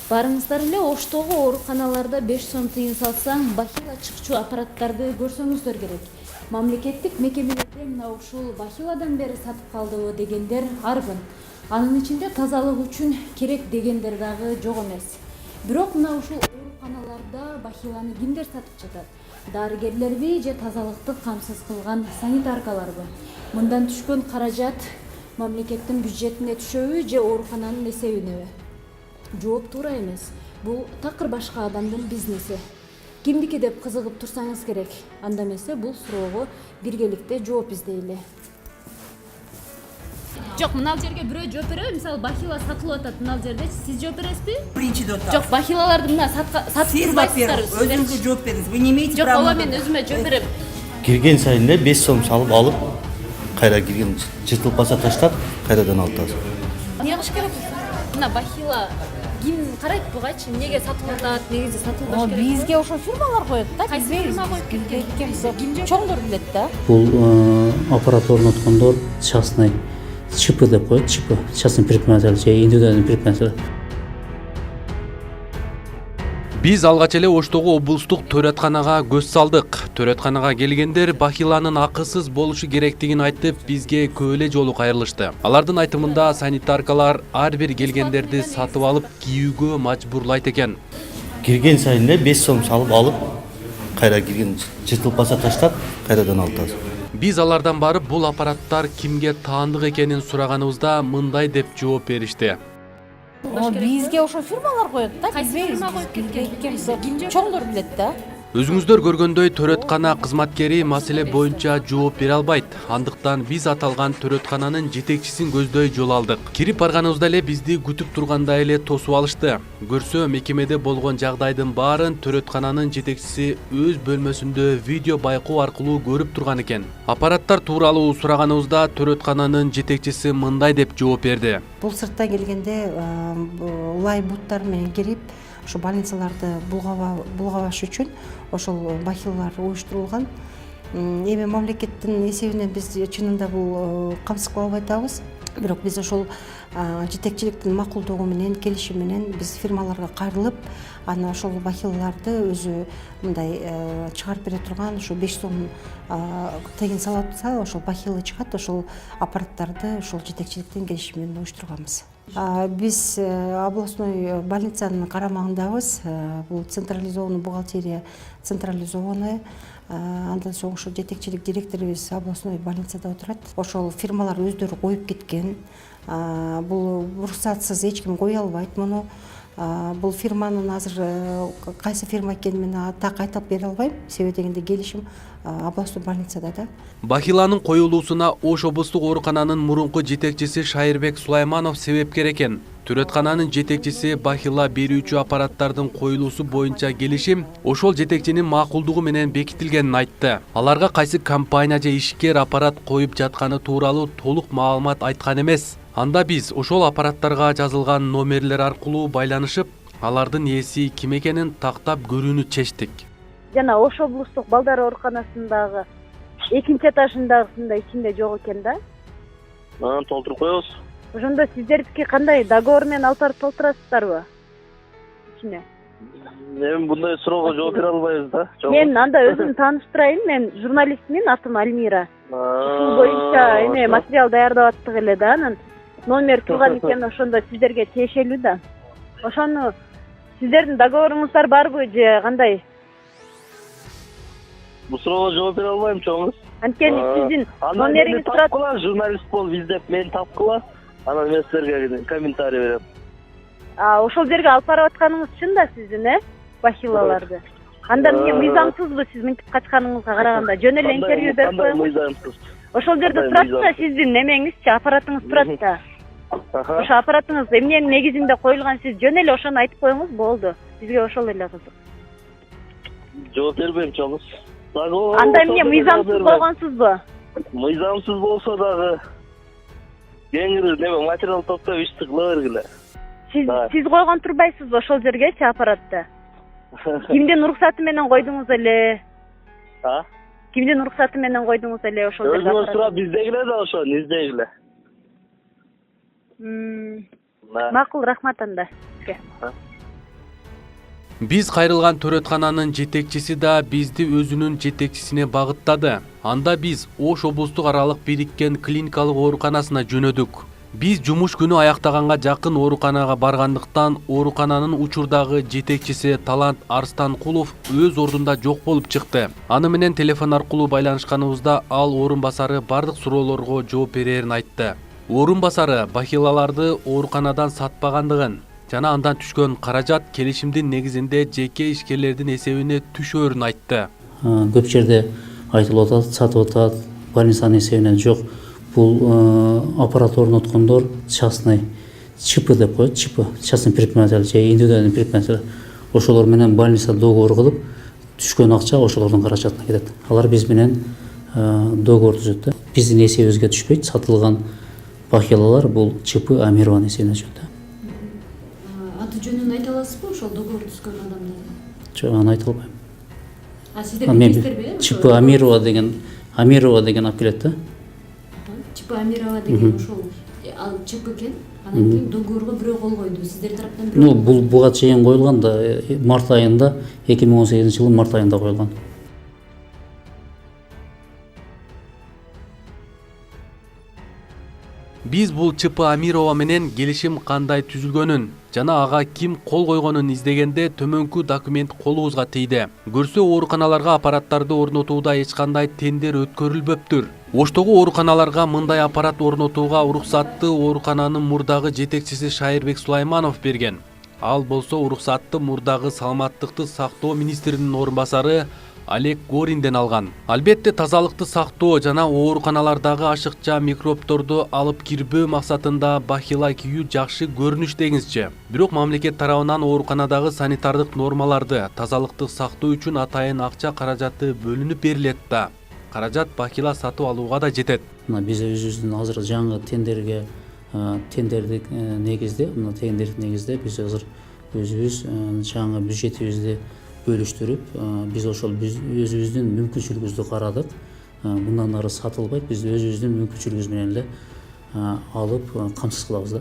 Барыңыздар эле Оштогу ооруканаларда 5 сом тыйын салсаң, бахила чыкчу аппараттарды көрсөңүздөр керек. Мамлекеттик мекемелерде мына ушул бахиладан бери сатып калдыбы дегендер арбын. Анын ичинде тазалык үчүн керек дегендер дагы жок эмес. Бирок мына ушул ооруканаларда бахиланы кимдер сатып жатат? Дарыгерлерби же тазалыкты камсыз кылган санитаркаларбы? Мындан түшкөн каражат мамлекеттин бюджетине түшөбү же оорукананын эсебинеби? Жооп туура эмес. Бул такыр башка адамдын бизнеси. Кимдики деп кызыгып турсаңыз керек. Анда эмесе бул суроого биргеликте жооп издейли. Жок, мына жерге бирөө жооп береби? Мисалы, бахила сатылып атат мына жерде. Сиз жооп бересизби? Биринчиден отабыз. Жок, бахилаларды мына сатып турбайсыздар. Өзүңүзгө жооп бериңиз. Вы не имеете Жок, права. ооба мен өзүмө жооп берем. Кирген сайын эле 5 сом салып алып, кайра кирген жыртылып калса таштап, кайрадан алып атабыз. Эмне кылыш керек? Мына бахила ким карайт бугачы? Эмнеге сатып атат, негизи сатылбаш керек? Бизге ошо фирмалар коет да. Кайсы фирма коюп кеткен? Чоңдор билет да. Бул аппарат орноткондор частный ЧП деп коет, ЧП, частный предприниматель же индивидуальный предприниматель. Биз алгач эле Оштогу облустук төрөтканага көз салдык. Төрөтканага келгендер бахиланын акысыз болушу керектигин айтып, бизге көп эле жолу кайрылышты. Алардын айтымында санитаркалар ар бир келгендерди сатып алып кийүүгө мажбурлайт экен. Кирген сайын эле 5 сом салып алып, кайра кирген жыртылып калса таштап, кайрадан алып атабыз. Биз алардан барып бул аппараттар кимге таандык экенин сураганыбызда мындай деп жооп беришти. Бизге ошо фирмалар коет да. Кайсы фирма коюп кеткен? Чоңдор билет да. Өзүңүздөр көргөндөй төрөткана кызматкери маселе боюнча жооп бере албайт. Андыктан биз аталган төрөткананын жетекчисин көздөй жол алдык. Кирип барганыбызда эле бизди күтүп тургандай эле тосуп алышты. Көрсө мекемеде болгон жагдайдын баарын төрөткананын жетекчиси өз бөлмөсүндө видео байкоо аркылуу көрүп турган экен. Аппараттар тууралуу сураганыбызда төрөткананын жетекчиси мындай деп жооп берди. Бул сырттан келгенде лай буттар менен кирип, ошо больницаларды булгабаш үчүн ошол бахилалар уюштурулган. Эми мамлекеттин эсебинен биз чынында бул камсыз кыла албай атабыз. Бирок биз ошол жетекчиликтин макулдугу менен, келишими менен биз фирмаларга кайрылып, аны ошол бахилаларды өзү мындай чыгарып бере турган, ошо 5 сом тыйын салып атса, ошол бахила чыгат, ошол аппараттарды ошол жетекчиликтин келишими менен уюштурганбыз. Биз областной больницанын карамагындабыз. Бул централизованный бухгалтерия, централизованная. Андан соң ошо жетекчилик директорубуз областной больницада отурат. Ошол фирмалар өздөрү коюп кеткен. Бул уруксатсыз эч ким кое албайт муну. Бул фирманын азыр кайсы фирма экенин мен так айтып бере албайм. Себеби дегенде келишим областной больницада да. Бахиланын коюлуусуна Ош облустук оорукананын мурунку жетекчиси Шайырбек Сулайманов себепкер экен. Төрөткананын жетекчиси бахила берүүчү аппараттардын коюлуусу боюнча келишим ошол жетекчинин макулдугу менен бекитилгенин айтты. Аларга кайсы компания же ишкер аппарат коюп жатканы тууралуу толук маалымат айткан эмес. Анда биз ошол аппараттарга жазылган номерлер аркылуу байланышып, алардын ээси ким экенин тактап көрүүнү чечтик. Жана Ош облустук балдар ооруканасындагы экинчи этажындагысында ичинде жок экен да. Толтуруп коебуз. Ошондо сиздердики кандай договор менен алып барып толтурасыздарбы? Ичине. Эми мындай суроого жооп бере албайбыз да. Мен анда өзүмдү тааныштырайын, мен журналистмин, атым Альмира. Ушул боюнча эме материал даярдап аттык эле да, анын номер турган экен, ошондо сиздерге тиешелүү да. Ошону сиздердин договоруңуздар барбы же кандай? Бул суроого жооп бере албайм чоңуз. Анткени сиздин номериңиз турат. Журналист болуп издеп мени тапкыла. Анан мен силерге комментарий берем. Ошол жерге алып барып атканыңыз чын да сиздин, бахилаларды? Анда эмне мыйзамсызбы сиз мынтип качканыңызга караганда? Жөн эле интервью берип коюңуз. Ошол жерде турат да сиздин немеңизчи, аппаратыңыз турат да. Ошо аппаратыңыз эмненин негизинде коюлган, сиз жөн эле ошону айтып коюңуз болду. Бизге ошол эле кызык. Жооп бербейм чоңуз. Анда эмне мыйзамсыз койгонсузбу? Мыйзамсыз болсо дагы кеңири неме материал топтоп ишти кыла бергиле. Сиз койгон турбайсызбы ошол жергечи аппаратты? Кимдин уруксаты менен койдуңуз эле? Кимдин уруксаты менен койдуңуз эле ошол жерге? Өзүңүз сурап издегиле да ошону издегиле. Макул, рахмат анда. Биз кайрылган төрөткананын жетекчиси да бизди өзүнүн жетекчисине багыттады. Анда биз Ош облустук аралык бириккен клиникалык ооруканасына жөнөдүк. Биз жумуш күнү аяктаганга жакын ооруканага баргандыктан оорукананын учурдагы жетекчиси Талант Арстанкулов өз ордунда жок болуп чыкты. Аны менен телефон аркылуу байланышканыбызда ал орун басары бардык суроолорго жооп берерин айтты. Орун басары бахилаларды ооруканадан сатпагандыгын жана андан түшкөн каражат келишимдин негизинде жеке ишкерлердин эсебине түшөөрүн айтты. Көп жерде айтылып атат, сатып атат, больницанын эсебинен жок. Бул аппарат орноткондор частный ЧП деп коет, ЧП, частный предприниматель же индивидуальный предприниматель. Ошолор менен больница договор кылып, түшкөн акча ошолордун каражатына кетет. Алар биз менен договор түзөт. Биздин эсебибизге түшпөйт, сатылган бахилалар бул ЧП Амированын эсебине түшөт. Аты жөнүн айта аласызбы ошол договор түзгөн адамдардын? Жок, аны айта албайм. Сиздер билесиздерби? ЧП Амирова деген алып келет да. ЧП Амирова деген ошол ал ЧП экен. Анан кийин договорго бирөө кол койду. Сиздер тараптан бирөө. Бул буга чейин коюлган да, март айында, 2018-жылы март айында коюлган. Биз бул ЧП Амирова менен келишим кандай түзүлгөнүн жана ага ким кол койгонун издегенде төмөнкү документ колубузга тийди. Көрсө ооруканаларга аппараттарды орнотууда эч кандай тендер өткөрүлбөптүр. Оштогу ооруканаларга мындай аппарат орнотууга уруксатты оорукананын мурдагы жетекчиси Шайырбек Сулайманов берген. Ал болсо уруксатты мурдагы саламаттыкты сактоо министринин орун басары Олег Горинден алган. Албетте тазалыкты сактоо жана ооруканалардагы ашыкча микробторду алып кирбөө максатында бахила кийүү жакшы көрүнүш дегенсче. Бирок мамлекет тарабынан ооруканадагы санитардык нормаларды, тазалыкты сактоо үчүн атайын акча каражаты бөлүнүп берилет да. Каражат бахила сатып алууга да жетет. Биз өзүбүздүн азыр жаңы тендердик негизде, биз азыр өзүбүз жаңы бюджетибизди бөлүштүрүп, биз ошол өзүбүздүн мүмкүнчүлүгүбүздү карадык. Мындан ары сатылбайт, биз өзүбүздүн мүмкүнчүлүгүбүз менен эле алып камсыз кылабыз да.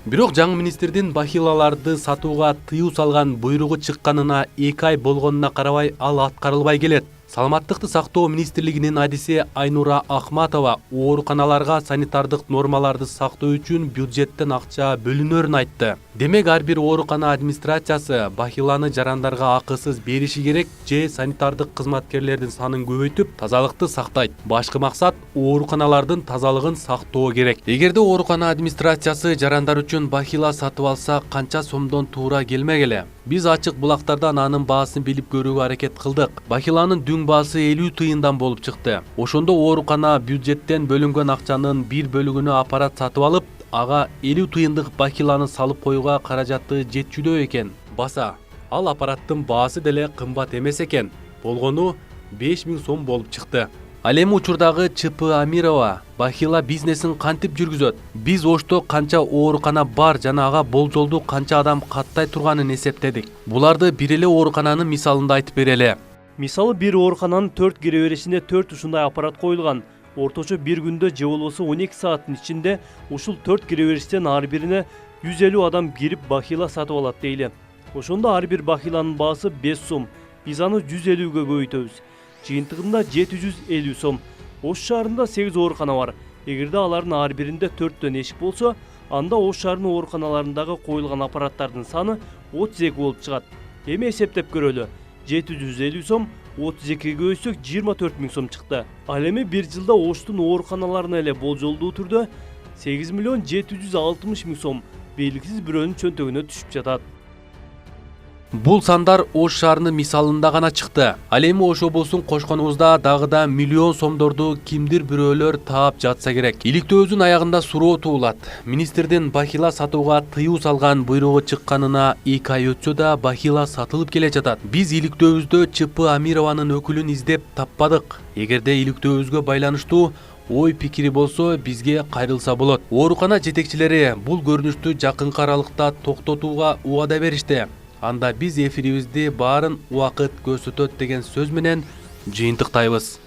Бирок жаңы министрдин бахилаларды сатууга тыюу салган буйругу чыкканына 2 ай болгонуна карабай ал аткарылбай келет. Саламаттыкты сактоо министрлигинин адиси Айнура Ахматова ооруканаларга санитардык нормаларды сактоо үчүн бюджеттен акча бөлүнөрүн айтты. Демек ар бир оорукана администрациясы бахиланы жарандарга акысыз бериши керек же санитардык кызматкерлердин санын көбөйтүп, тазалыкты сактайт. Башкы максат ооруканалардын тазалыгын сактоо керек. Эгерде оорукана администрациясы жарандар үчүн бахила сатып алса, канча сомдон туура келмегеле. Биз ачык булактардан анын баасын билип көрүүгө аракет кылдык. Бахиланын дүң баасы 50 тыйындан болуп чыкты. Ошондо оорукана бюджеттен бөлүнгөн акчанын бир бөлүгүнө аппарат сатып алып, ага 50 тыйындык бахиланы салып коюуга каражаты жетчүдөй экен. Баса, ал аппараттын баасы деле кымбат эмес экен. Болгону 5000 сом болуп чыкты. Ал эми учурдагы ЧП Амирова бахила бизнесин кантип жүргүзөт? Биз Ошто канча оорукана бар жана ага болжолду канча адам каттай турганын эсептедик. Буларды бир эле оорукананын мисалында айтып берели. Мисалы бир оорукананын 4 кире беришине 4 ушундай аппарат коюлган. Орточо бир күндө же болбосо 12 сааттын ичинде ушул 4 кире бериштен ар бирине 150 адам кирип бахила сатып алат дейли. Ошондо ар бир бахиланын баасы 5 сом. Биз аны 150ге көбөйтөбүз. Жыйынтыгында 750 сом. Ош шаарында 8 оорукана бар. Эгерде алардын ар биринде 4төн эшик болсо, анда Ош шаарынын ооруканаларындагы коюлган аппараттардын саны 32 болуп чыгат. Эми эсептеп көрөлү. 750 сом 32ге көбөйсөк 24 000 сом чыкты. Ал эми бир жылда Оштун ооруканаларына эле болжолдуу түрдө 8 миллион 760 000 сом белгисиз бирөөнүн чөнтөгүнө түшүп жатат. Бул сандар Ош шаарынын мисалында гана чыкты. Ал эми Ош облусун кошконубузда дагы да миллион сомдорду кимдир бирөөлөр таап жатса керек. Иликтөөбүздүн аягында суроо туулат. Министрдин бахила сатууга тыюу салган буйругу чыкканына 2 ай өтсө да бахила сатылып келе жатат. Биз иликтөөбүздө ЧП Амированын өкүлүн издеп таппадык. Эгерде иликтөөбүзгө байланыштуу ой пикири болсо бизге кайрылса болот. Оорукана жетекчилери бул көрүнүштү жакынкы аралыкта токтотууга убада беришти. Анда биз эфирибизди баарын убакыт көрсөтөт деген сөз менен жыйынтыктайбыз.